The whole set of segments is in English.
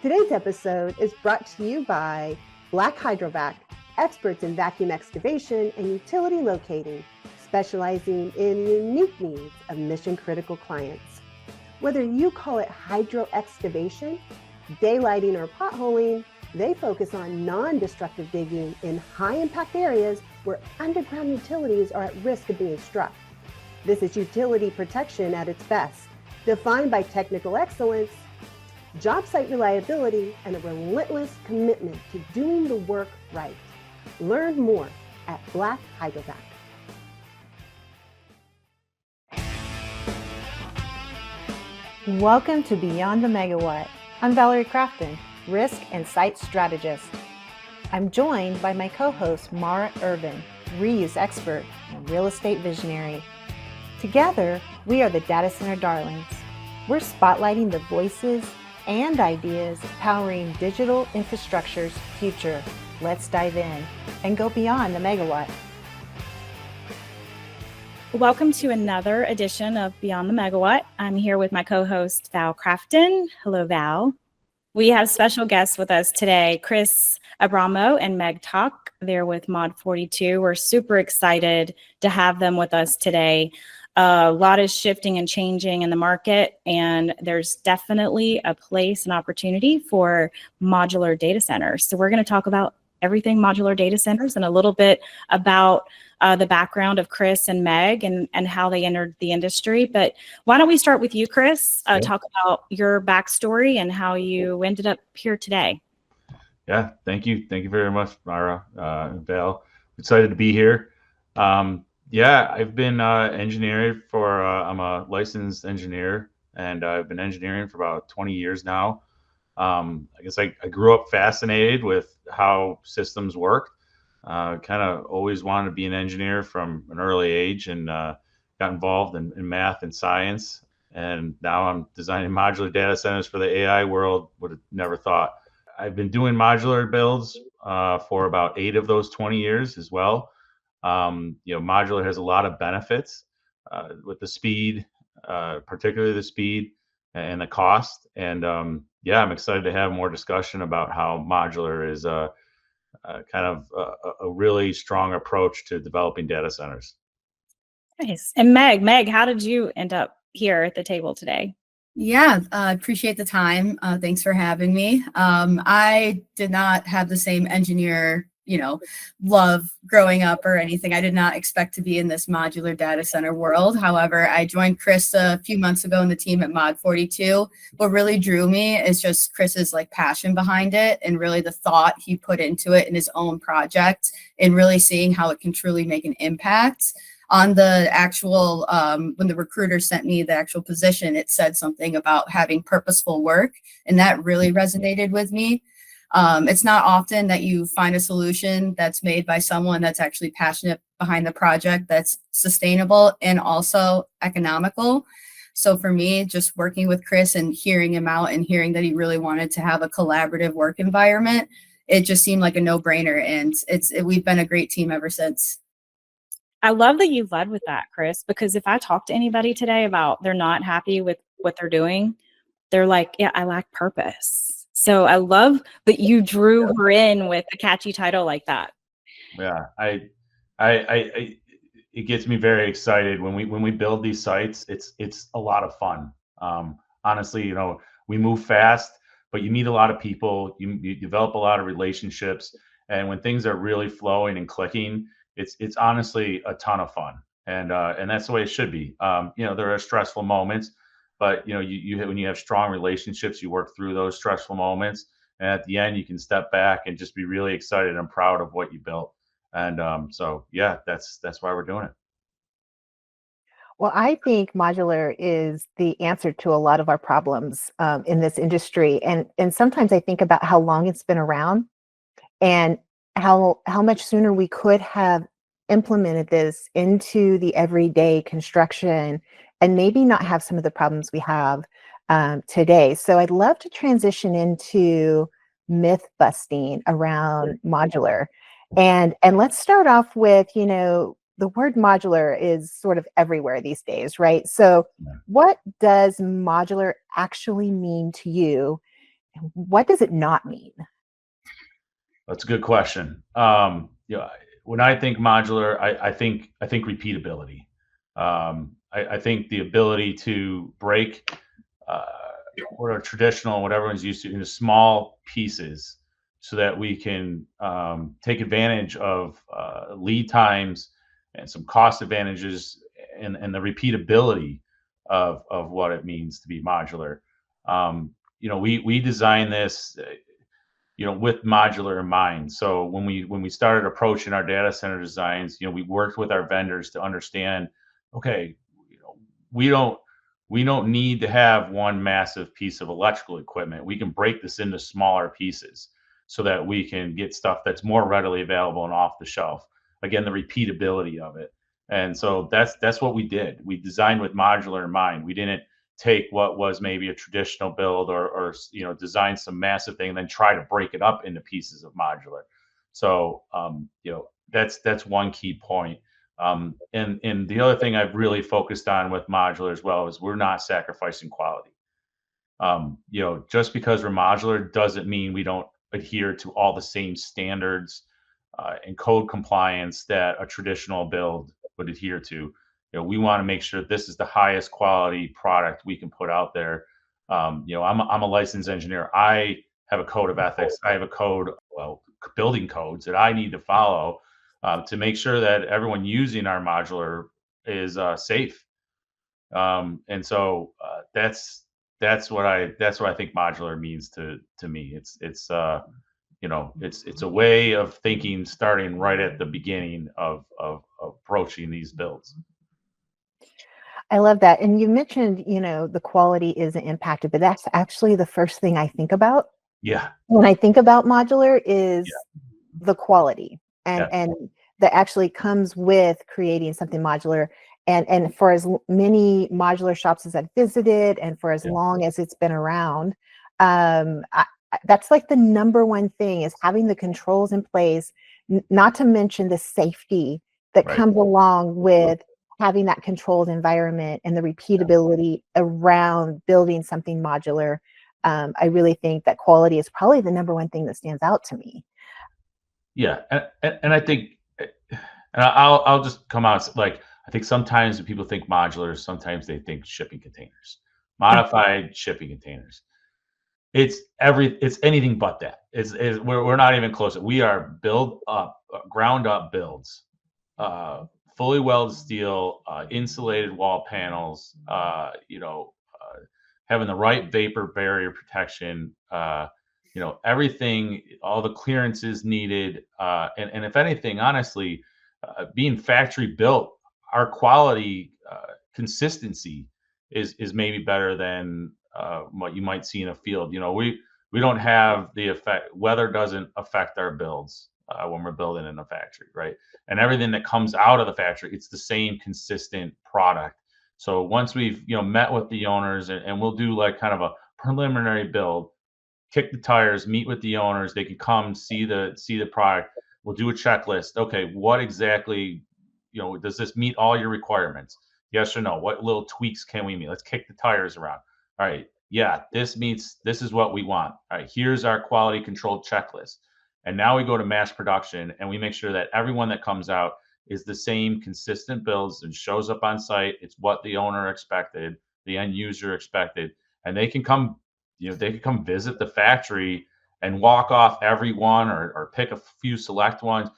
Today's episode is brought to you by Black Hydrovac, experts in vacuum excavation and utility locating, specializing in the unique needs of mission-critical clients. Whether you call it hydro excavation, daylighting, or potholing, they focus on non-destructive digging in high-impact areas where underground utilities are at risk of being struck. This is utility protection at its best, defined by technical excellence, job site reliability, and a relentless commitment to doing the work right. Learn more at Black Hydrovac. Welcome to Beyond the Megawatt. I'm Valerie Crafton, Risk and Site Strategist. I'm joined by my co-host, Mara Urban, reuse expert and real estate visionary. Together, we are the Data Center Darlings. We're spotlighting the voices and ideas powering digital infrastructure's future. Let's dive in and go beyond the megawatt. Welcome to another edition of Beyond the Megawatt. I'm here with my co-host, Val Crafton. Hello, Val. We have special guests with us today, Chris Abramo and Meg Tock. They're with Mod42. We're super excited to have them with us today. A lot is shifting and changing in the market, and there's definitely a place and opportunity for modular data centers. So we're going to talk about everything modular data centers and a little bit about the background of Chris and Meg and how they entered the industry. But why don't we start with you, Chris? Talk about your backstory and how you ended up here today. Yeah, thank you. Thank you very much, Mara and Val. Excited to be here. Yeah, I've been engineering for, I'm a licensed engineer, and I've been engineering for about 20 years now. I guess I grew up fascinated with how systems work. Kind of always wanted to be an engineer from an early age, and got involved in math and science. And now I'm designing modular data centers for the AI world. Would have never thought. I've been doing modular builds for about 8 of those 20 years as well. Modular has a lot of benefits with the speed, particularly the speed and the cost. And yeah, I'm excited to have more discussion about how modular is kind of a really strong approach to developing data centers. Nice. And Meg, how did you end up here at the table today? Yeah, I appreciate the time. Thanks for having me. I did not have the same engineer, love growing up or anything. I did not expect to be in this modular data center world. However, I joined Chris a few months ago in the team at Mod42. What really drew me is just Chris's passion behind it and really the thought he put into it in his own project and really seeing how it can truly make an impact. On the actual, when the recruiter sent me the actual position, it said something about having purposeful work, and that really resonated with me. It's not often that you find a solution that's made by someone that's actually passionate behind the project, that's sustainable and also economical. So for me, just working with Chris and hearing him out and hearing that he really wanted to have a collaborative work environment, it just seemed like a no-brainer, and we've been a great team ever since. I love that you led with that, Chris, because if I talk to anybody today about they're not happy with what they're doing, they're like, yeah, I lack purpose. So I love that you drew her in with a catchy title like that. Yeah, it gets me very excited when we build these sites. It's a lot of fun. Honestly, we move fast, but you meet a lot of people. You develop a lot of relationships, and when things are really flowing and clicking, it's honestly a ton of fun, and that's the way it should be. There are stressful moments, but when you have strong relationships, you work through those stressful moments, and at the end, you can step back and just be really excited and proud of what you built. And so yeah, that's why we're doing it. Well, I think modular is the answer to a lot of our problems in this industry, and sometimes I think about how long it's been around, and how much sooner we could have implemented this into the everyday construction and maybe not have some of the problems we have today. So I'd love to transition into myth busting around modular. And let's start off with, the word modular is sort of everywhere these days, right? So what does modular actually mean to you? what does it not mean? That's a good question. When I think modular, I think repeatability. I think the ability to break what are traditional, what everyone's used to, into small pieces, so that we can take advantage of lead times and some cost advantages, and the repeatability of what it means to be modular. We designed this with modular in mind. So when we started approaching our data center designs, we worked with our vendors to understand, okay, we don't need to have one massive piece of electrical equipment. We can break this into smaller pieces so that we can get stuff that's more readily available and off the shelf. Again, the repeatability of it. And so that's what we did. We designed with modular in mind. We didn't take what was maybe a traditional build or design some massive thing and then try to break it up into pieces of modular. So that's one key point. And the other thing I've really focused on with modular as well is we're not sacrificing quality. Just because we're modular doesn't mean we don't adhere to all the same standards and code compliance that a traditional build would adhere to. We want to make sure this is the highest quality product we can put out there. I'm a licensed engineer. I have a code of ethics. I have a building codes that I need to follow to make sure that everyone using our modular is safe. And so that's what I think modular means to me. It's a way of thinking, starting right at the beginning of approaching these builds. I love that. And you mentioned, the quality isn't impacted, but that's actually the first thing I think about. Yeah. When I think about modular is the quality and that actually comes with creating something modular. And for as many modular shops as I've visited and for as long as it's been around, that's like the number one thing is having the controls in place, not to mention the safety that comes along with having that controlled environment and the repeatability around building something modular. I really think that quality is probably the number one thing that stands out to me. Yeah, and I think, and I'll just come out like, I think sometimes when people think modular, sometimes they think shipping containers, modified shipping containers. It's anything but that. We're not even close. We are ground up builds, fully welded steel, insulated wall panels, having the right vapor barrier protection, everything, all the clearances needed. And if anything, honestly, being factory built, our quality consistency is maybe better than what you might see in a field. We don't have the effect. Weather doesn't affect our builds when we're building in a factory, right? And everything that comes out of the factory, it's the same consistent product. So once we've met with the owners and we'll do like kind of a preliminary build, kick the tires, meet with the owners, they can come see the product. We'll do a checklist. Okay, what exactly, does this meet all your requirements? Yes or no? What little tweaks can we meet? Let's kick the tires around. All right, yeah, this is what we want. All right, here's our quality control checklist. And now we go to mass production and we make sure that everyone that comes out is the same consistent builds and shows up on site. It's what the owner expected, the end user expected, and they can come, they can come visit the factory and walk off every one or pick a few select ones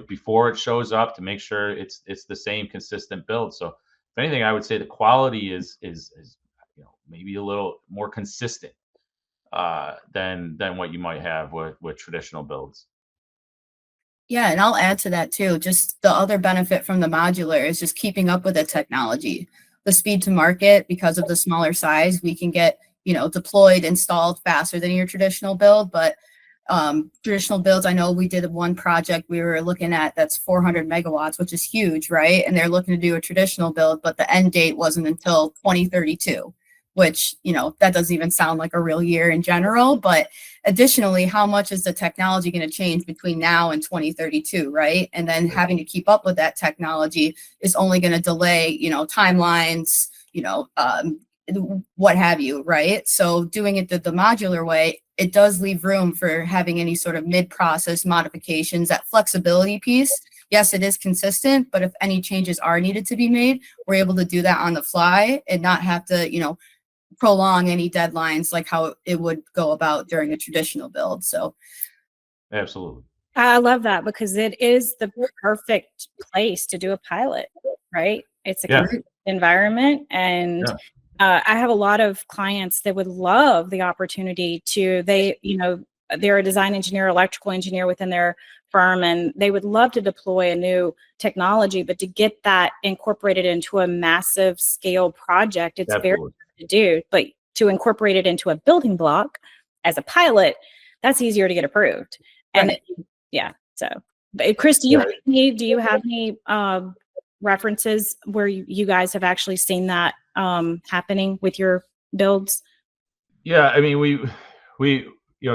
before it shows up to make sure it's the same consistent build. So if anything, I would say the quality is maybe a little more consistent than what you might have with traditional builds. Yeah, and I'll add to that too. Just the other benefit from the modular is just keeping up with the technology, the speed to market. Because of the smaller size, we can get deployed, installed faster than your traditional build. But traditional builds, I know we did one project we were looking at that's 400 megawatts, which is huge, right? And they're looking to do a traditional build, but the end date wasn't until 2032. Which, that doesn't even sound like a real year in general. But additionally, how much is the technology going to change between now and 2032, right? And then having to keep up with that technology is only going to delay, timelines, what have you, right? So doing it the modular way, it does leave room for having any sort of mid-process modifications. That flexibility piece, yes, it is consistent, but if any changes are needed to be made, we're able to do that on the fly and not have to, you know, prolong any deadlines like how it would go about during a traditional build. So Absolutely. I love that because it is the perfect place to do a pilot, right? It's a controlled environment, and I have a lot of clients that would love the opportunity to, they're a design engineer, electrical engineer within their firm, and they would love to deploy a new technology, but to get that incorporated into a massive scale project, it's very hard to do. But to incorporate it into a building block as a pilot, that's easier to get approved. And yeah. So, Chris, do you have any references where you guys have actually seen that happening with your builds? Yeah, I mean, we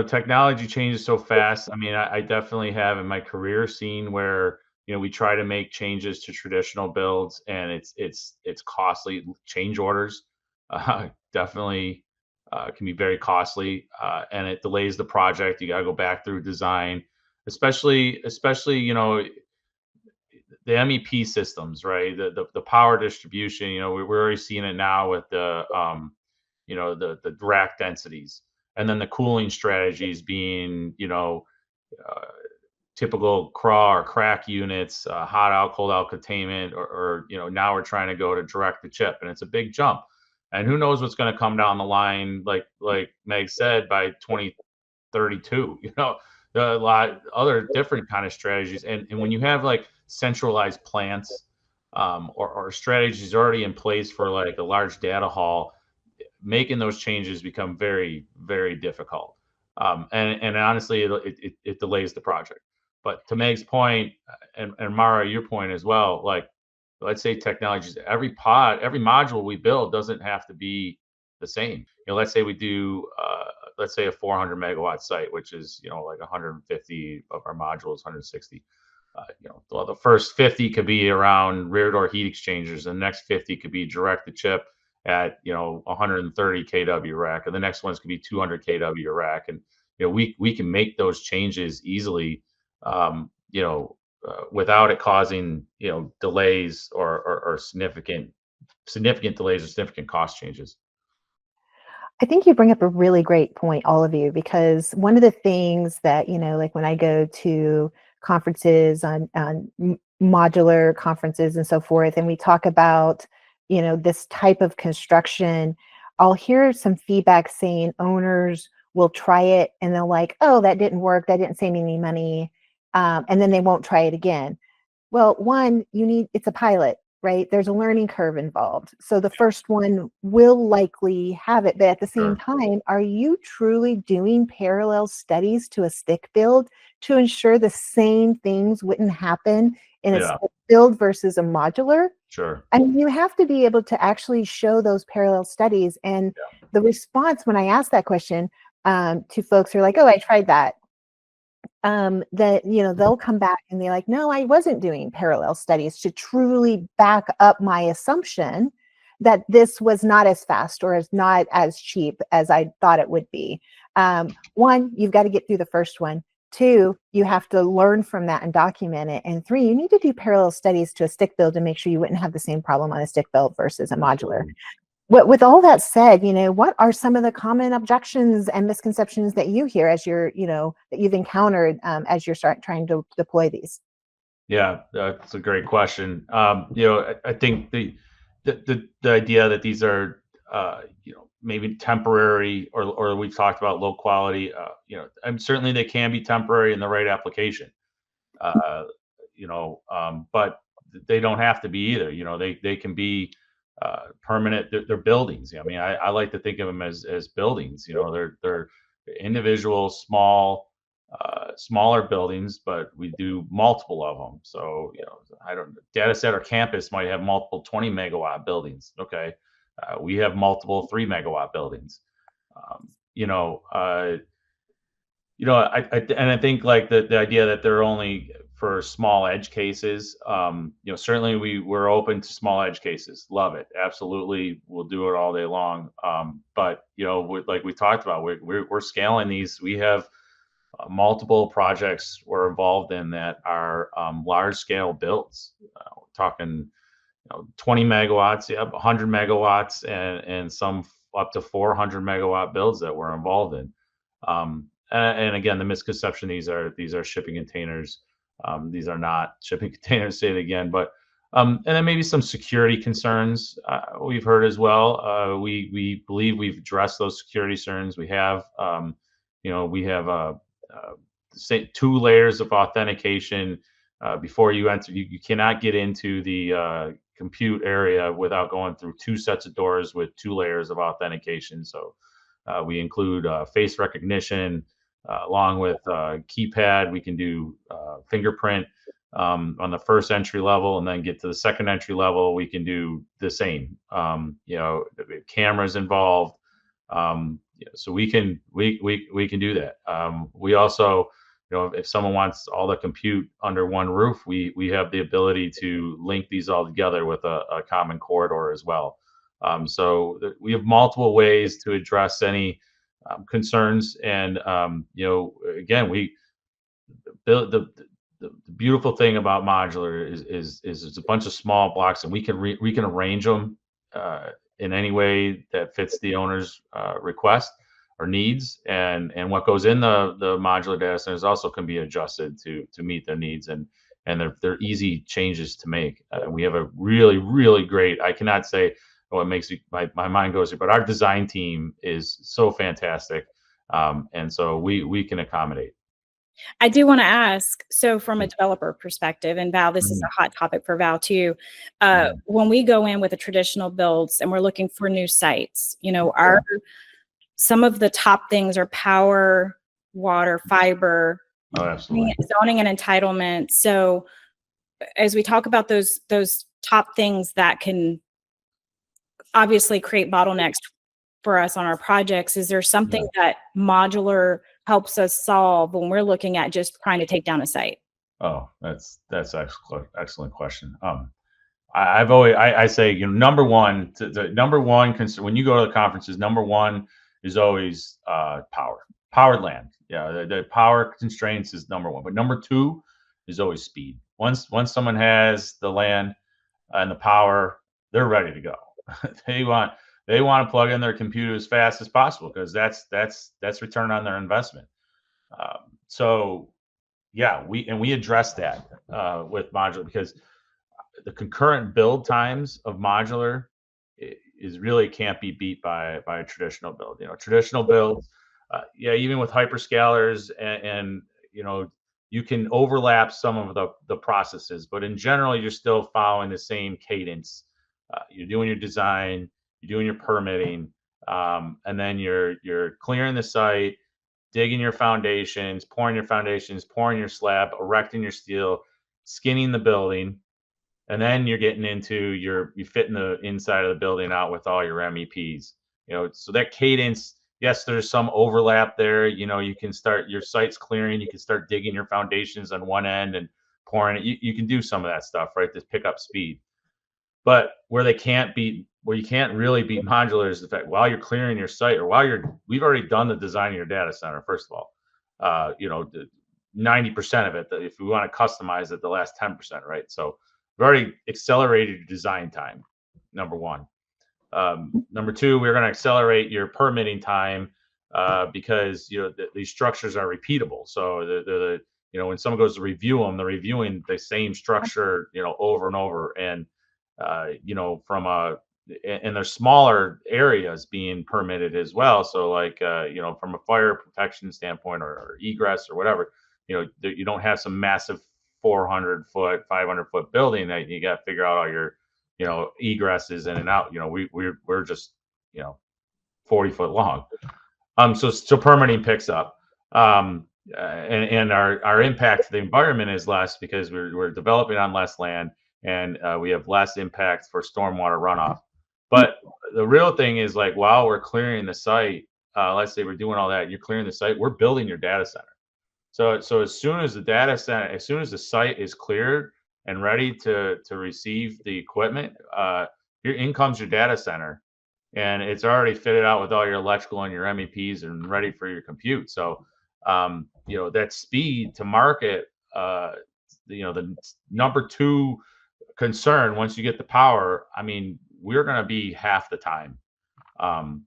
technology changes so fast. I mean, I definitely have in my career seen where we try to make changes to traditional builds, and it's costly. Change orders definitely can be very costly, and it delays the project. You got to go back through design, especially the MEP systems, right? The power distribution. We're already seeing it now with the the rack densities, and then the cooling strategies being typical craw or crack units, hot out, cold out containment, or now we're trying to go to direct to chip, and it's a big jump. And who knows what's going to come down the line, like Meg said, by 2032. There are a lot other different kind of strategies, and when you have like centralized plants, or strategies already in place for like a large data hall, making those changes become very, very difficult. And honestly, it delays the project. But to Meg's point, and Mara, your point as well, like let's say technologies, every module we build doesn't have to be the same. Let's say we do, let's say a 400 megawatt site, which is like 150 of our modules, 160. The first 50 could be around rear door heat exchangers, and the next 50 could be direct to chip at 130 kW rack, and the next ones could be 200 kW rack, and we can make those changes easily, without it causing delays or significant delays or significant cost changes. I think you bring up a really great point, all of you, because one of the things that, like when I go to conferences on modular conferences and so forth, and we talk about, this type of construction, I'll hear some feedback saying owners will try it and they're like, oh, that didn't work. That didn't save me any money. And then they won't try it again. Well, one, it's a pilot, right? There's a learning curve involved. So the first one will likely have it, but at the same time, are you truly doing parallel studies to a stick build to ensure the same things wouldn't happen in a stick build versus a modular? Sure. I mean, you have to be able to actually show those parallel studies. And the response when I ask that question to folks who are like, oh, I tried that. That they'll come back and they're like, no, I wasn't doing parallel studies to truly back up my assumption that this was not as fast or is not as cheap as I thought it would be. One, you've got to get through the first one. Two, you have to learn from that and document it. And three, you need to do parallel studies to a stick build to make sure you wouldn't have the same problem on a stick build versus a modular. With all that said, what are some of the common objections and misconceptions that you hear as you're, that you've encountered as you're trying to deploy these? Yeah, that's a great question. I think the idea that these are, maybe temporary, or we've talked about low quality, and certainly they can be temporary in the right application, but they don't have to be either. They can be permanent. They're buildings. I mean, I like to think of them as buildings. They're individual, smaller buildings, but we do multiple of them. So data center campus might have multiple 20 megawatt buildings. Okay, we have multiple 3 megawatt buildings. I think like the idea that they're only for small edge cases. Certainly we're open to small edge cases. Love it. Absolutely. We'll do it all day long. But like we talked about, we're scaling these. We have multiple projects we're involved in that are large scale builds. We're talking 20 megawatts, 100 megawatts, and some up to 400 megawatt builds that we're involved in. And again, the misconception, these are shipping containers. These are not shipping containers, say it again, but and then maybe some security concerns we've heard as well. We believe we've addressed those security concerns. We have, we have say 2 layers of authentication before you enter. You cannot get into the compute area without going through 2 sets of doors with 2 layers of authentication. So we include face recognition along with keypad. We can do fingerprint on the first entry level, and then get to the second entry level. We can do the same. Cameras involved, so we can do that. We also, if someone wants all the compute under one roof, we have the ability to link these all together with a common corridor as well. So we have multiple ways to address any concerns. And again, we build the beautiful thing about modular is it's a bunch of small blocks, and we can arrange them in any way that fits the owner's request or needs, and what goes in the modular data centers also can be adjusted to meet their needs, and they're easy changes to make. We have a really great, I cannot say what makes my mind goes here, but our design team is so fantastic, and so we can accommodate. I do want to ask, so from a developer perspective, and Val, this is a hot topic for Val too. When we go in with the traditional builds and we're looking for new sites, some of the top things are power, water, fiber, absolutely, zoning and entitlement. So as we talk about those top things that can obviously create bottlenecks for us on our projects, is there something that modular helps us solve when we're looking at just trying to take down a site? Oh, that's excellent question. I say, number one, the number one concern when you go to the conferences, number one is always powered land. Yeah, the power constraints is number one, but number two is always speed. Once someone has the land and the power, they're ready to go. They want to plug in their computer as fast as possible, because that's return on their investment. So yeah, we address that with modular, because the concurrent build times of modular is really can't be beat by a traditional build. Traditional builds, even with hyperscalers, and you can overlap some of the processes, but in general, you're still following the same cadence. You're doing your design, you're doing your permitting, and then you're clearing the site, digging your foundations, pouring your slab, erecting your steel, skinning the building, and then you're getting into you fitting the inside of the building out with all your MEPs. So that cadence, yes, there's some overlap there. You can start your site's clearing, you can start digging your foundations on one end and pouring it. You can do some of that stuff, right, to pick up speed. But where you can't really beat modular is the fact, while you're clearing your site, or we've already done the design of your data center. First of all, 90% of it, if we want to customize it, the last 10%, right? So we've already accelerated your design time, number one. Number two, we're going to accelerate your permitting time because these structures are repeatable. So when someone goes to review them, they're reviewing the same structure over and over, and and there's smaller areas being permitted as well. So like from a fire protection standpoint, or egress or whatever, you don't have some massive 400-foot, 500-foot building that you got to figure out all your egresses in and out. We're just 40-foot long. So permitting picks up, and our impact to the environment is less, because we're developing on less land, and we have less impact for stormwater runoff. But the real thing is, like, while we're clearing the site, let's say we're doing all that, and you're clearing the site, we're building your data center. So as soon as the data center, as soon as the site is cleared and ready to receive the equipment, in comes your data center, and it's already fitted out with all your electrical and your MEPs and ready for your compute. So that speed to market, the number two concern once you get the power, I mean, we're going to be half the time. And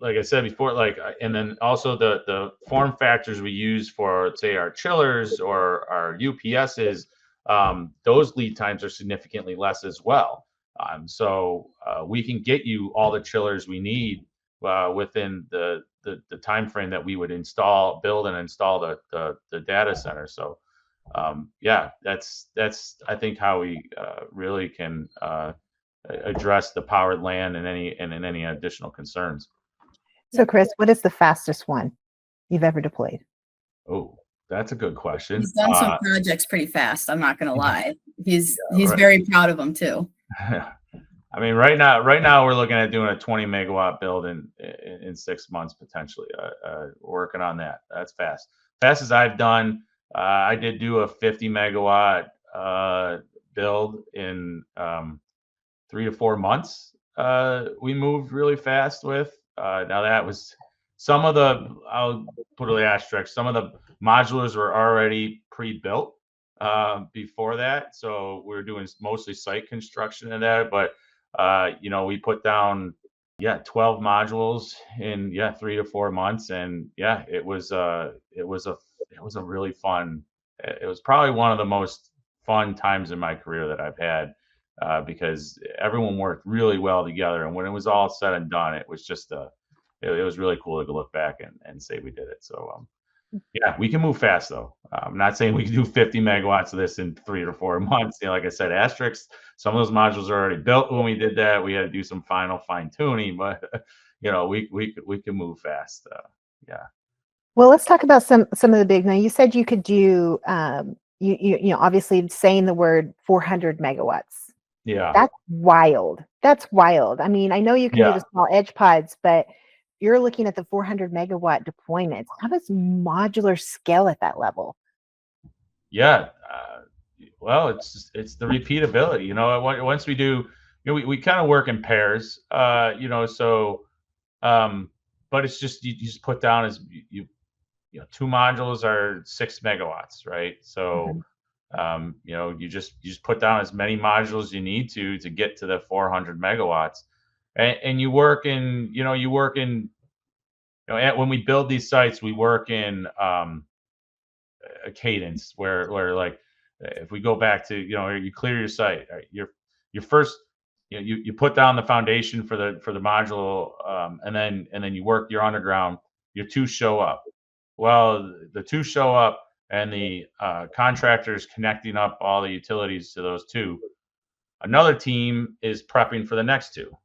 like I said before, and then also the form factors we use for, say, our chillers or our UPSs, those lead times are significantly less as well. So we can get you all the chillers we need within the time frame that we would build and install the data center. So that's I think how we really can address the powered land and any additional concerns. So Chris, what is the fastest one you've ever deployed? Oh, that's a good question. He's done some projects pretty fast. I'm not going to lie. He's right. very proud of them too. I mean, right now we're looking at doing a 20 megawatt build in 6 months potentially. Working on that. That's fast. Fastest I've done. I did do a 50 megawatt build in 3 to 4 months. We moved really fast with. Now that was I'll put an asterisk. Some of the modulars were already pre-built before that, so we were doing mostly site construction in that. But we put down 12 modules in 3 to 4 months, and it was a really fun. It was probably one of the most fun times in my career that I've had. Because everyone worked really well together, and when it was all said and done, it was just it was really cool to look back and say we did it. So we can move fast though. I'm not saying we can do 50 megawatts of this in 3 to 4 months. Like I said, asterisks. Some of those modules are already built when we did that. We had to do some final fine tuning, but we can move fast. Well, let's talk about some of the big. Now, you said you could do obviously saying the word 400 megawatts. Yeah. That's wild. I mean, I know you can do the small edge pods, but you're looking at the 400 megawatt deployments. How does modular scale at that level? Yeah. Well, it's the repeatability. Once we do, we kind of work in pairs. But it's just you just put down as you 2 modules are 6 megawatts, right? So. You just put down as many modules you need to get to the 400 megawatts, and you work in when we build these sites, we work in a cadence where like if we go back to you clear your site, right? Your first you put down the foundation for the module, and then you work your underground. Your 2 show up. Well, the 2 show up. And the contractors connecting up all the utilities to those 2. Another team is prepping for the next 2.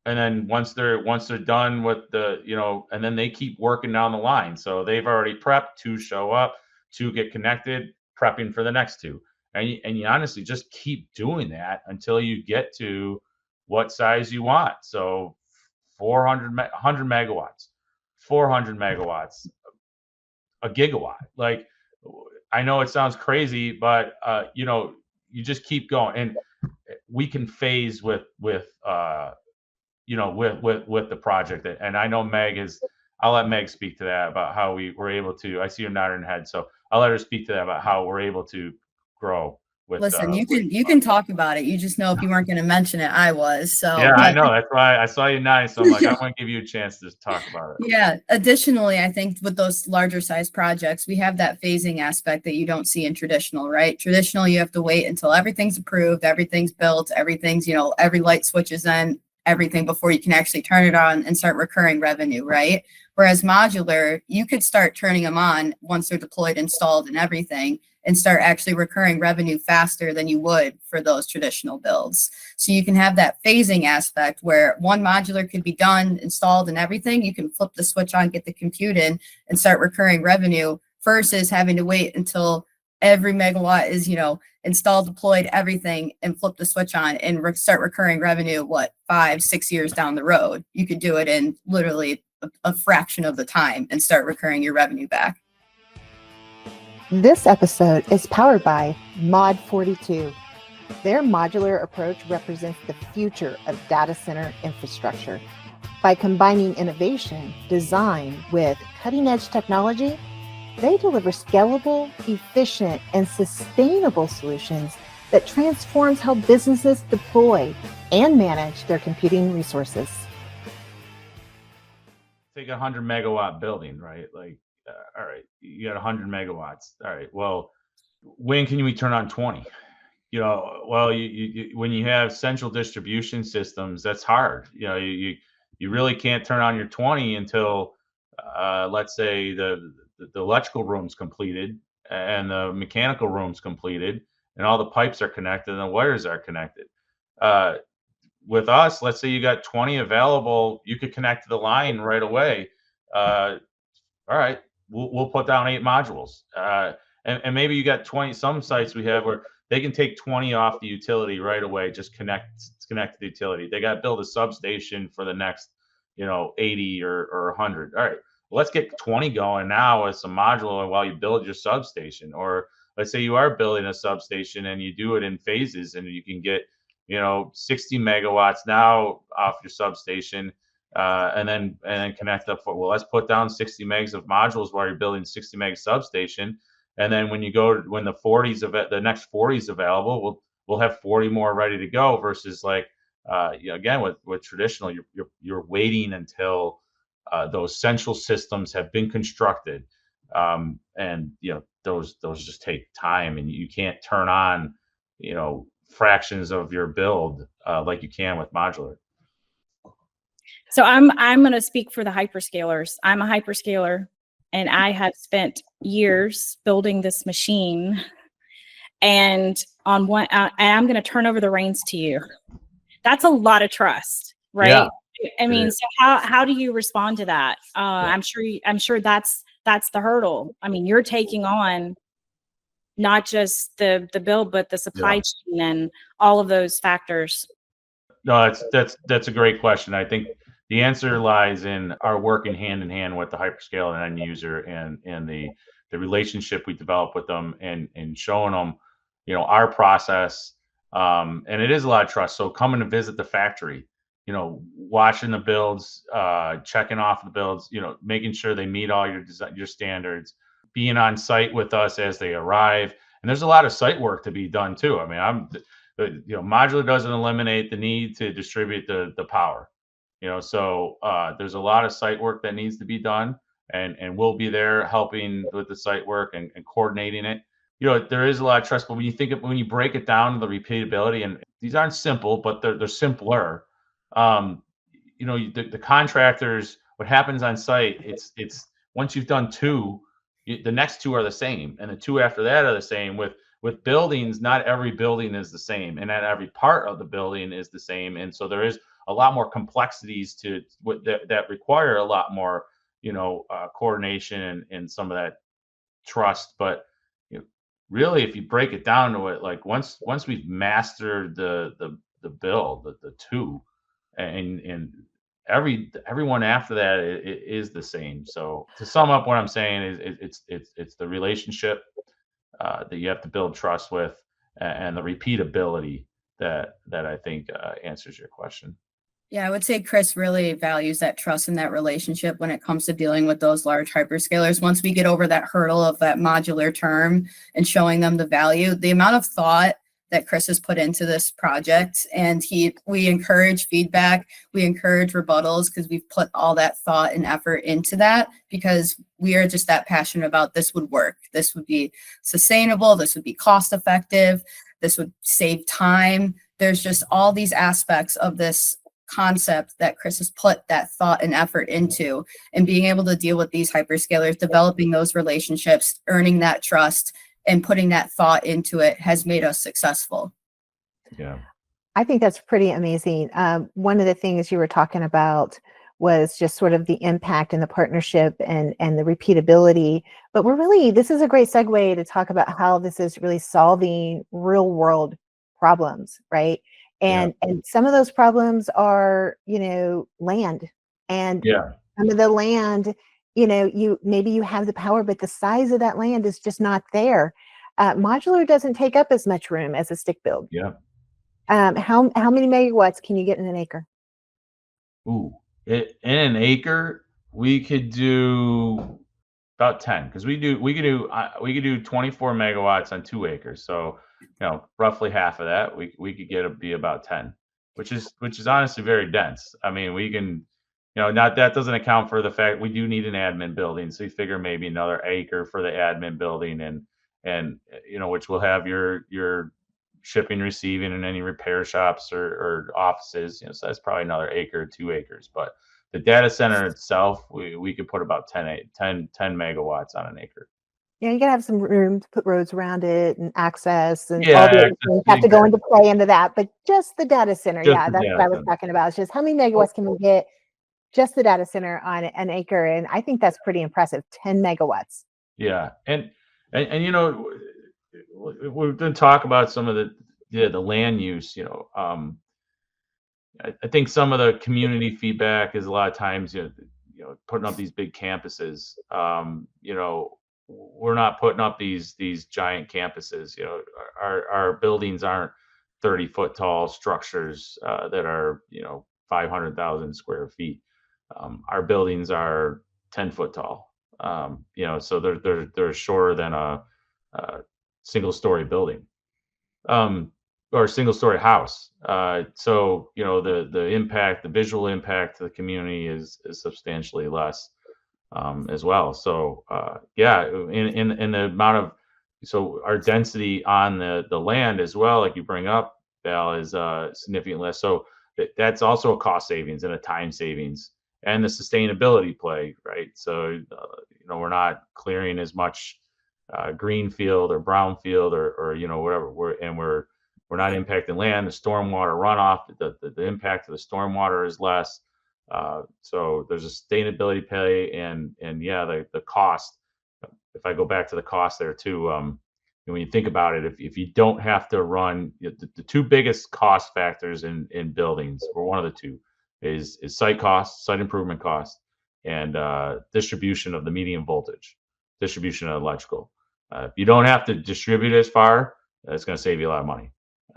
And then once they're done with and then they keep working down the line. So they've already prepped, 2 show up, 2 get connected, prepping for the next 2. And you honestly just keep doing that until you get to what size you want. So 100 megawatts, 400 megawatts. A gigawatt. Like, I know it sounds crazy, but you just keep going, and we can phase with the project. And I know I'll let Meg speak to that about how we were able to. I see her nodding her head, so I'll let her speak to that about how we're able to grow. Listen, you can talk about it. You just know if you weren't going to mention it, I was. So yeah, I know. That's why I saw you nodding. So I'm like, I want to give you a chance to talk about it. Yeah. Additionally, I think with those larger size projects, we have that phasing aspect that you don't see in traditional, right? Traditional, you have to wait until everything's approved, everything's built, everything's, every light switch is in, everything before you can actually turn it on and start recurring revenue, right? Whereas modular, you could start turning them on once they're deployed, installed, and everything, and start actually recurring revenue faster than you would for those traditional builds. So you can have that phasing aspect where one modular could be done, installed, and everything. You can flip the switch on, get the compute in, and start recurring revenue versus having to wait until every megawatt is, installed, deployed, everything, and flip the switch on and start recurring revenue, 5-6 years down the road. You could do it in literally a fraction of the time and start recurring your revenue back. This episode is powered by Mod42. Their modular approach represents the future of data center infrastructure. By combining innovation, design with cutting-edge technology, they deliver scalable, efficient, and sustainable solutions that transforms how businesses deploy and manage their computing resources. Take a 100 megawatt building, right? Like, all right, you got 100 megawatts. All right, well, when can we turn on 20? Well, you when you have central distribution systems, that's hard. You really can't turn on your 20 until, let's say, the electrical room's completed and the mechanical room's completed and all the pipes are connected and the wires are connected. With us, let's say you got 20 available, you could connect to the line right away. All right, we'll put down 8 modules. And maybe you got 20, some sites we have where they can take 20 off the utility right away, just connect to the utility. They got to build a substation for the next, 80 or 100. All right, well, let's get 20 going now with some modular while you build your substation. Or let's say you are building a substation and you do it in phases and you can get, 60 megawatts now off your substation. And then connect up well, let's put down 60 megs of modules while you're building 60 meg substation. And then when the next 40 is available, we'll have 40 more ready to go versus like, again, with traditional, you're waiting until those central systems have been constructed. And those just take time, and you can't turn on, fractions of your build like you can with modular. So I'm going to speak for the hyperscalers. I'm a hyperscaler, and I have spent years building this machine. And I'm going to turn over the reins to you. That's a lot of trust, right? Yeah, I mean, so how do you respond to that? I'm sure that's the hurdle. I mean, you're taking on not just the build, but the supply chain and all of those factors. No, that's a great question. I think the answer lies in our working hand in hand with the hyperscale and end user and the relationship we develop with them and showing them, our process. And it is a lot of trust. So coming to visit the factory, watching the builds, checking off the builds, making sure they meet all your standards, being on site with us as they arrive. And there's a lot of site work to be done too. I mean, modular doesn't eliminate the need to distribute the power. So there's a lot of site work that needs to be done, and we'll be there helping with the site work and coordinating it. There is a lot of trust, but when you break it down to the repeatability, and these aren't simple, but they're simpler. The contractors, what happens on site, it's once you've done 2, the next 2 are the same, and the 2 after that are the same. With buildings, not every building is the same, and not every part of the building is the same, and so there is a lot more complexities to that require a lot more, coordination and some of that trust. But really, if you break it down to it, like once we've mastered the build, the 2, and everyone after that is the same. So to sum up, what I'm saying is it's the relationship that you have to build trust with, and the repeatability that I think answers your question. Yeah, I would say Chris really values that trust and that relationship when it comes to dealing with those large hyperscalers. Once we get over that hurdle of that modular term and showing them the value, the amount of thought that Chris has put into this project, and we encourage feedback, we encourage rebuttals, because we've put all that thought and effort into that, because we are just that passionate about this would work. This would be sustainable. This would be cost effective. This would save time. There's just all these aspects of this concept that Chris has put that thought and effort into, and being able to deal with these hyperscalers, developing those relationships, earning that trust, and putting that thought into it has made us successful. Yeah, I think that's pretty amazing. One of the things you were talking about was just sort of the impact and the partnership and the repeatability. But this is a great segue to talk about how this is really solving real world problems, right? And some of those problems are, land. And some of the land, maybe you have the power, but the size of that land is just not there. Modular doesn't take up as much room as a stick build. Yeah. How many megawatts can you get in an acre? Ooh, in an acre, we could do about 10 because we could do 24 megawatts on 2 acres. So, roughly half of that, we could be about 10, which is honestly very dense. I mean, we can, not that doesn't account for the fact we do need an admin building. So you figure maybe another acre for the admin building and which will have your shipping, receiving, and any repair shops or offices. So that's probably another acre, 2 acres. But the data center itself, we could put about 10 megawatts on an acre. Yeah, you gotta have some room to put roads around it and access and Yeah, all the other things have to go into play into that. But just the data center, Just yeah, the that's data what I was center. talking about. It's just how many megawatts can we get just the data center on an acre? And I think that's pretty impressive, 10 megawatts. Yeah, and we're going to talk about some of the land use. I think some of the community feedback is a lot of times, putting up these big campuses. We're not putting up these giant campuses. Our buildings aren't 30-foot tall structures that are 500,000 square feet. Our buildings are 10-foot tall. So they're shorter than a single-story building. Or a single story house. So the impact, the visual impact to the community is substantially less as well. So in the amount of, so our density on the land as well, like you bring up, Val, is significantly less. So that's also a cost savings and a time savings and the sustainability play, right? So we're not clearing as much green field or brown field or whatever. We're not impacting land. The stormwater runoff, the impact of the stormwater is less. So there's a sustainability play and the cost. If I go back to the cost there too, when you think about it, if you don't have to run the two biggest cost factors in buildings, or one of the two, is site cost, site improvement cost, and distribution of the medium voltage, distribution of electrical. If you don't have to distribute as far, it's going to save you a lot of money.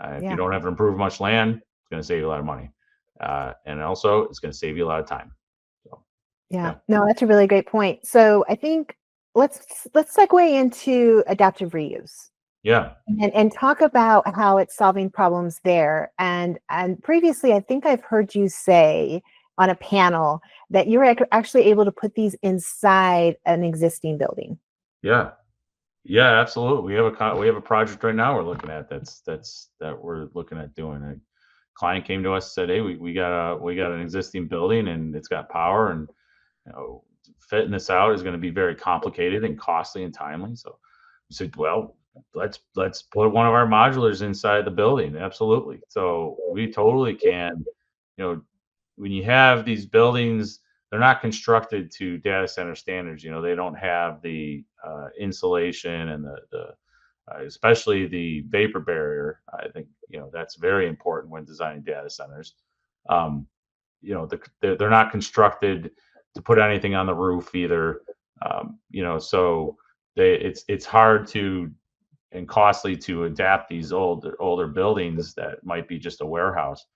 If you don't have to improve much land, it's going to save you a lot of money. And also, it's going to save you a lot of time. So, no, that's a really great point. So I think let's segue into adaptive reuse. Yeah. And talk about how it's solving problems there. And previously, I think I've heard you say on a panel that you're actually able to put these inside an existing building. Yeah, absolutely. We have a project right now we're looking at that we're looking at doing. A client came to us and said, "Hey, we got an existing building and it's got power, and fitting this out is going to be very complicated and costly and timely." So we said, "Well, let's put one of our modulars inside the building." Absolutely. So we totally can. When you have these buildings, they're not constructed to data center standards. They don't have the insulation and the especially the vapor barrier. I think that's very important when designing data centers. They're not constructed to put anything on the roof either. So it's hard to and costly to adapt these older buildings that might be just a warehouse.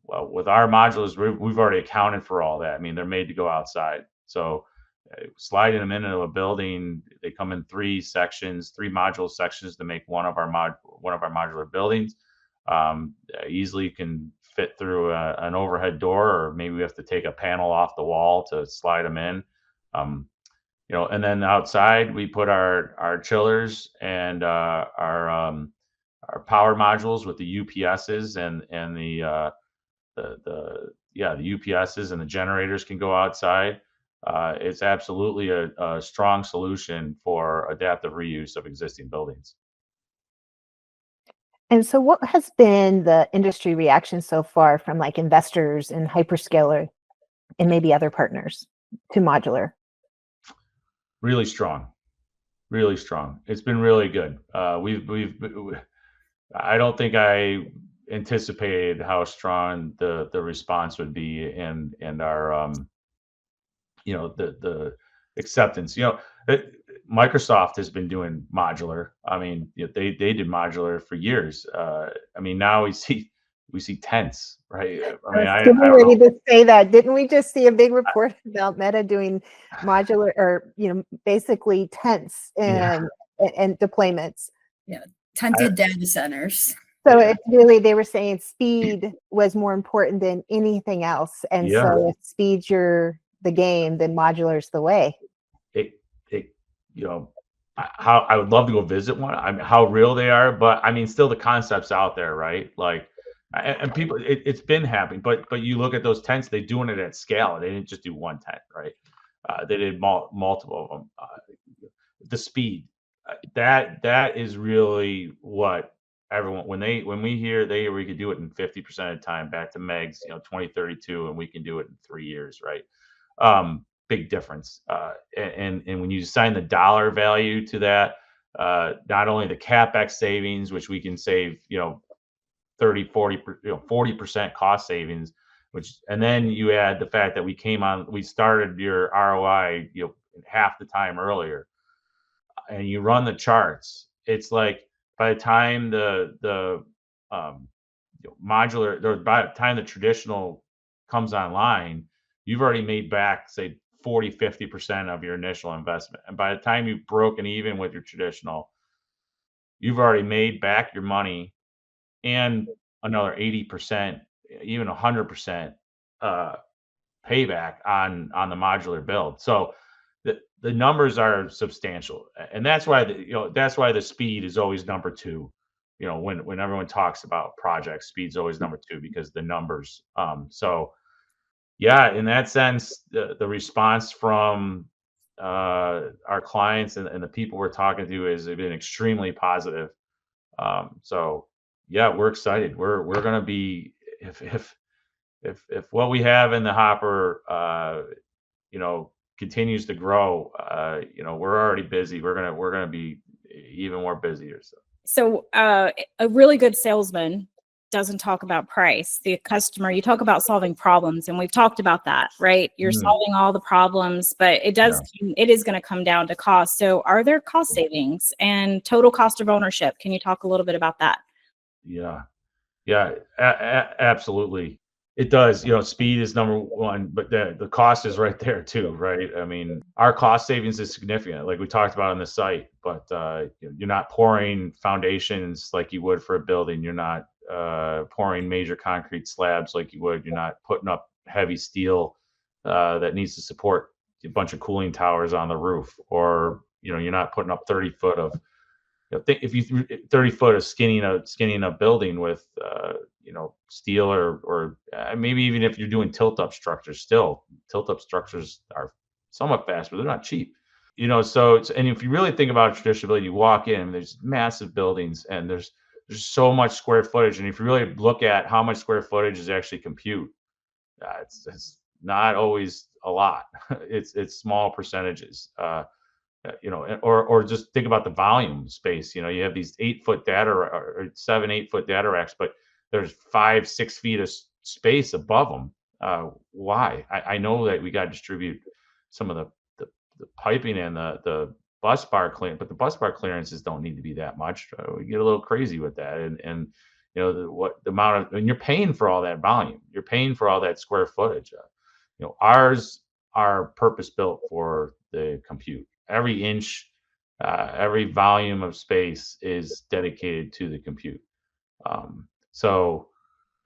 Well, with our modulars, we've already accounted for all that. I mean, they're made to go outside. So sliding them into a building, they come in three module sections to make one of our modular buildings. Easily can fit through an overhead door, or maybe we have to take a panel off the wall to slide them in. And then outside we put our chillers and our power modules with the UPSs and the UPSs and the generators can go outside. It's absolutely a strong solution for adaptive reuse of existing buildings. And so what has been the industry reaction so far from like investors and hyperscaler and maybe other partners to modular? Really strong. It's been really good. I don't think I anticipated how strong the response would be, and our the acceptance. Microsoft has been doing modular. I mean, they did modular for years. I mean, now we see tents, right? I mean, I getting don't ready know. to say that. Didn't we just see a big report about Meta doing modular, or basically tents Yeah. and deployments? Yeah, tented data centers. So Yeah. it's really, they were saying speed was more important than anything else, and Yeah. so if speed's the game, then modular's the way. it how I would love to go visit one. I mean, how real they are, but I mean, still the concept's out there, right? Like, and people, it's been happening, but you look at those tents, they're doing it at scale. They didn't just do one tent, right? They did multiple of them. The speed, that is really what everyone, when we hear we could do it in 50% of the time, back to Meg's 2032, and we can do it in 3 years, right? Big difference. And when you assign the dollar value to that, not only the capex savings, which we can save 30, 40, 40% cost savings, and then you add the fact that we started your ROI half the time earlier, and you run the charts. It's like, by the time the modular, or by the time the traditional comes online, you've already made back, say, 40-50% of your initial investment. And by the time you've broken even with your traditional, you've already made back your money and another 80%, even 100% payback on the modular build. So the numbers are substantial, and that's why the speed is always number two. When everyone talks about projects, speed's always number two, because the numbers. So yeah, in that sense, the response from our clients and the people we're talking to has been extremely positive. So yeah, we're excited. We're going to be, if what we have in the hopper continues to grow, we're already busy. We're gonna be even more busier. So a really good salesman doesn't talk about price. The customer, you talk about solving problems, and we've talked about that, right? You're solving all the problems, but it is going to come down to cost. So are there cost savings and total cost of ownership? Can you talk a little bit about that? Yeah, absolutely. It does. Speed is number one, but the cost is right there too, right? I mean, our cost savings is significant, like we talked about on the site, but you're not pouring foundations like you would for a building. You're not pouring major concrete slabs like you would. You're not putting up heavy steel that needs to support a bunch of cooling towers on the roof, or you're not putting up 30-foot of if you 30-foot of skinning a building with steel, or maybe even if you're doing tilt-up structures. Still, tilt-up structures are somewhat fast, but they're not cheap. So and if you really think about traditional building, you walk in and there's massive buildings, and there's so much square footage, and if you really look at how much square footage is actually compute, it's not always a lot. It's small percentages. Or just think about the volume space. You have these 8-foot data, or 7-8 foot data racks, but there's 5-6 feet of space above them. Why? I know that we got to distribute some of the piping and the bus bar clearance, but the bus bar clearances don't need to be that much. We get a little crazy with that, and the amount of, and you're paying for all that volume. You're paying for all that square footage. Ours are purpose built for the compute. Every inch, every volume of space is dedicated to the compute. So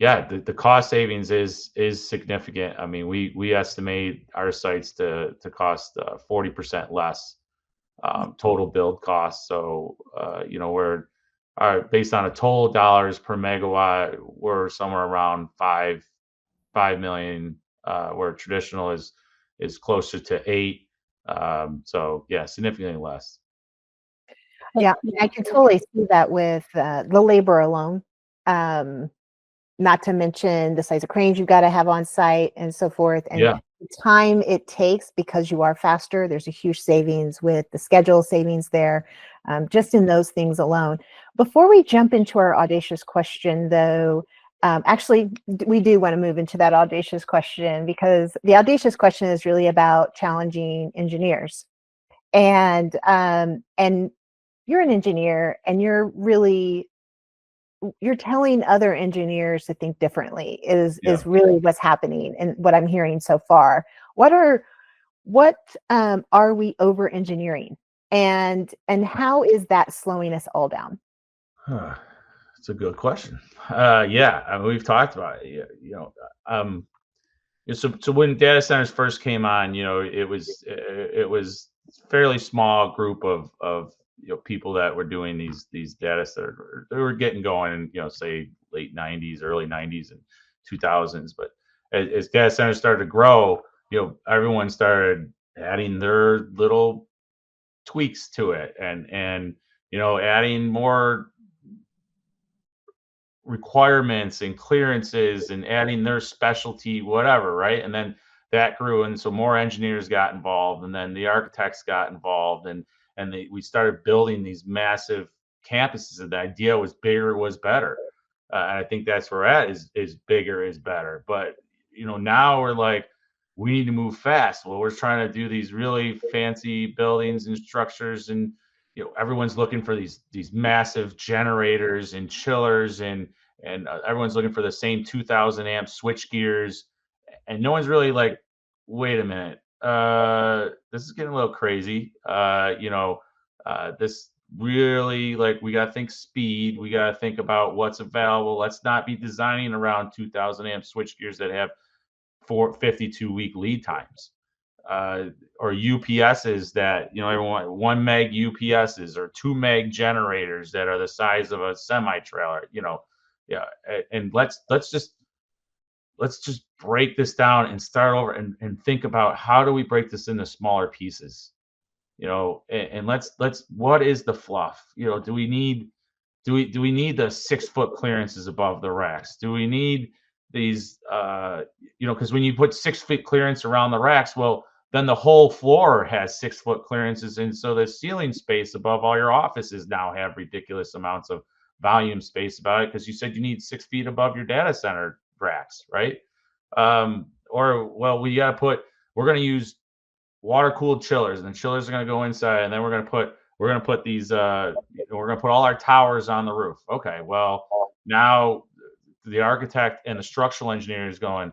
yeah, the cost savings is significant. I mean, we estimate our sites to cost 40% less total build cost. So we're based on a total dollars per megawatt, we're somewhere around 5 million, where traditional is closer to 8. So yeah, significantly less. Yeah, I can totally see that with the labor alone. Not to mention the size of cranes you've got to have on site and so forth. And Yeah. the time it takes, because you are faster, there's a huge savings with the schedule savings there, just in those things alone. Before we jump into our audacious question, though, Actually, we do want to move into that audacious question, because the audacious question is really about challenging engineers. And you're an engineer, and you're telling other engineers to think differently is really what's happening and what I'm hearing so far. What are we over engineering, and how is that slowing us all down? It's a good question. Yeah, I mean, we've talked about it. So when data centers first came on, it was fairly small group of people that were doing these data centers. They were getting going in say late 90s, early 90s, and 2000s. But as data centers started to grow, everyone started adding their little tweaks to it, and adding more requirements and clearances and adding their specialty, whatever, right? And then that grew, and so more engineers got involved, and then the architects got involved, and we started building these massive campuses. And the idea was bigger was better, and I think that's where we're at, is bigger is better. But now we're like, we need to move fast. Well, we're trying to do these really fancy buildings and structures, and everyone's looking for these massive generators and chillers, and everyone's looking for the same 2,000 amp switch gears, and no one's really like, wait a minute, this is getting a little crazy. This really, like, we got to think speed, we got to think about what's available. Let's not be designing around 2,000 amp switch gears that have 52-week lead times. Or UPSs that everyone 1 meg UPSs, or 2 meg generators that are the size of a semi trailer. And let's just break this down and start over, and think about, how do we break this into smaller pieces? And let's what is the fluff? Do we need the 6-foot clearances above the racks? Do we need these because when you put 6 feet clearance around the racks, well, then the whole floor has 6-foot clearances, and so the ceiling space above all your offices now have ridiculous amounts of volume space about it, because you said you need 6 feet above your data center racks, right? Or, well, we're going to use water cooled chillers, and the chillers are going to go inside, and then we're going to put these we're going to put all our towers on the roof. Okay, well, now the architect and the structural engineer is going,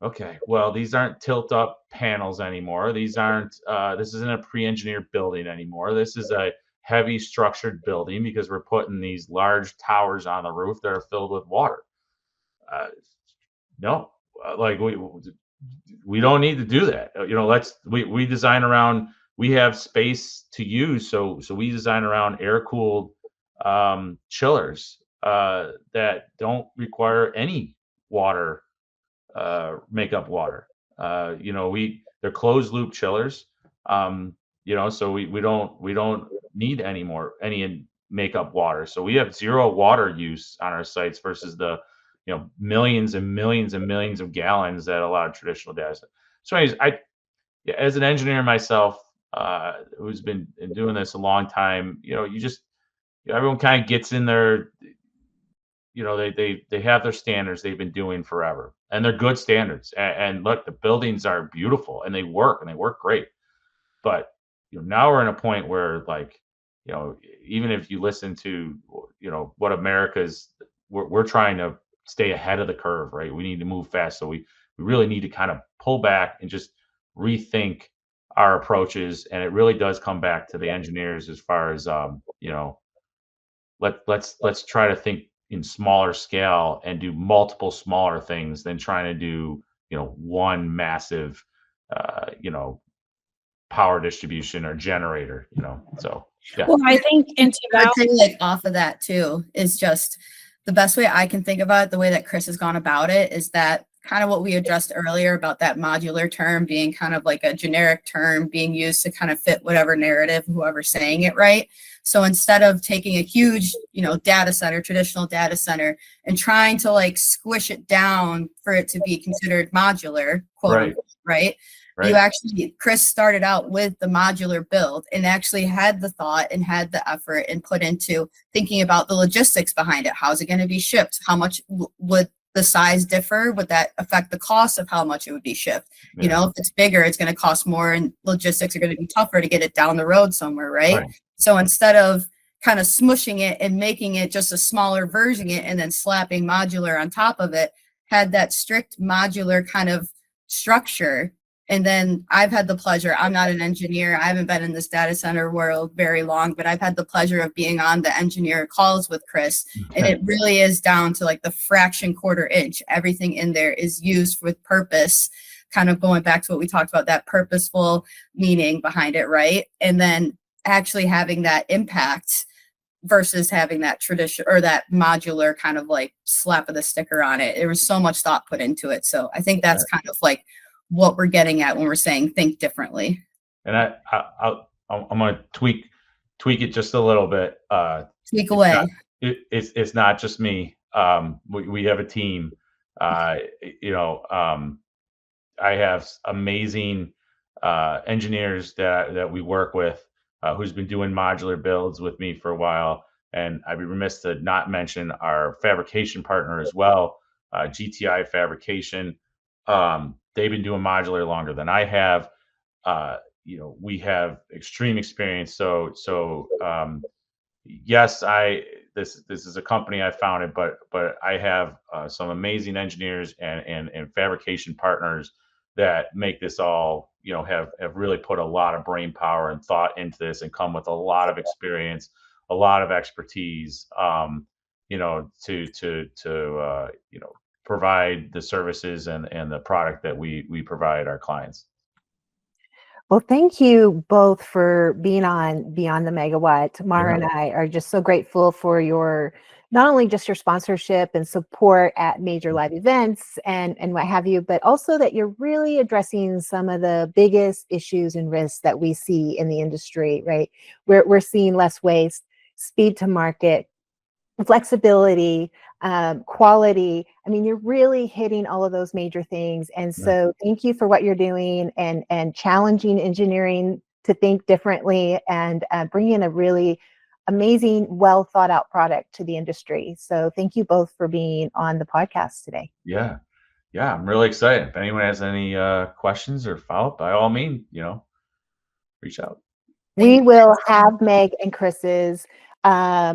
okay, well, these aren't tilt up panels anymore. These aren't, this isn't a pre-engineered building anymore. This is a heavy structured building, because we're putting these large towers on the roof that are filled with water. No, like we don't need to do that. We design around, we have space to use. So we design around air cooled chillers that don't require any water, makeup water. They're closed loop chillers. So we don't need any makeup water. So we have zero water use on our sites versus the millions and millions and millions of gallons that a lot of traditional data centers. So anyways, as an engineer myself, who's been doing this a long time, everyone kind of gets in there. They have their standards they've been doing forever, and they're good standards. And look, the buildings are beautiful, and they work great. But now we're in a point where, like, even if you listen to what we're trying to stay ahead of the curve, right? We need to move fast, so we really need to kind of pull back and just rethink our approaches. And it really does come back to the engineers, as far as let's try to think in smaller scale and do multiple smaller things than trying to do one massive power distribution or generator. So yeah. Well, I think I'd say, like, off of that too, is just the best way I can think about it, the way that Chris has gone about it, is that kind of what we addressed earlier about that modular term being kind of like a generic term being used to kind of fit whatever narrative, whoever's saying it, right? So instead of taking a huge, data center, traditional data center, and trying to like squish it down for it to be considered modular, quote, right? You actually, Chris started out with the modular build and actually had the thought and had the effort and put into thinking about the logistics behind it. How's it going to be shipped? How much would the size differ? Would that affect the cost of how much it would be shipped? You know, if it's bigger, it's going to cost more and logistics are going to be tougher to get it down the road somewhere, right? So instead of kind of smushing it and making it just a smaller version of it and then slapping modular on top of it, had that strict modular kind of structure. And then I've had the pleasure, I'm not an engineer, I haven't been in this data center world very long, but I've had the pleasure of being on the engineer calls with Chris. And it really is down to like the fraction quarter inch. Everything in there is used with purpose, kind of going back to what we talked about, that purposeful meaning behind it, right? And then actually having that impact versus having that tradition or that modular kind of like slap of the sticker on it. There was so much thought put into it. So I think that's kind of like what we're getting at when we're saying think differently. And I'm going to tweak it just a little bit. Tweak away. It's not just me. We have a team. I have amazing engineers that we work with who's been doing modular builds with me for a while. And I'd be remiss to not mention our fabrication partner as well, GTI Fabrication. They've been doing modular longer than I have. We have extreme experience. So yes, this is a company I founded, but I have some amazing engineers and fabrication partners that make this all, have really put a lot of brain power and thought into this and come with a lot of experience, a lot of expertise, to provide the services and the product that we provide our clients. Well, thank you both for being on Beyond the Megawatt. Mara and I are just so grateful for your, not only just your sponsorship and support at major live events and what have you, but also that you're really addressing some of the biggest issues and risks that we see in the industry, right? We're seeing less waste, speed to market, flexibility, quality. I mean, you're really hitting all of those major things. And so thank you for what you're doing and challenging engineering to think differently and bringing a really amazing, well thought out product to the industry. So thank you both for being on the podcast today. Yeah, I'm really excited. If anyone has any questions or follow-up, by all means, reach out. We will have Meg and Chris's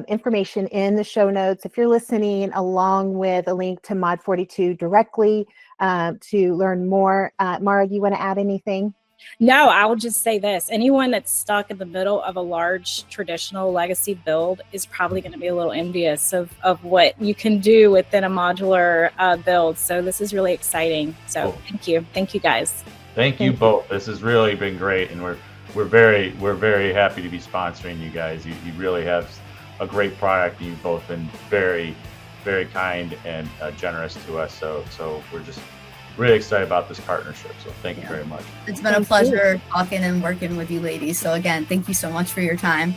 information in the show notes if you're listening, along with a link to Mod42 directly to learn more. Mara, you want to add anything? No, I will just say this. Anyone that's stuck in the middle of a large traditional legacy build is probably going to be a little envious of what you can do within a modular build. So this is really exciting. So cool. Thank you guys. Thank you both. This has really been great, and we're very happy to be sponsoring you guys. You really have a great product, and you've both been very, very kind and generous to us. So we're just really excited about this partnership. So thank you very much. It's been a pleasure talking and working with you ladies. So again, thank you so much for your time.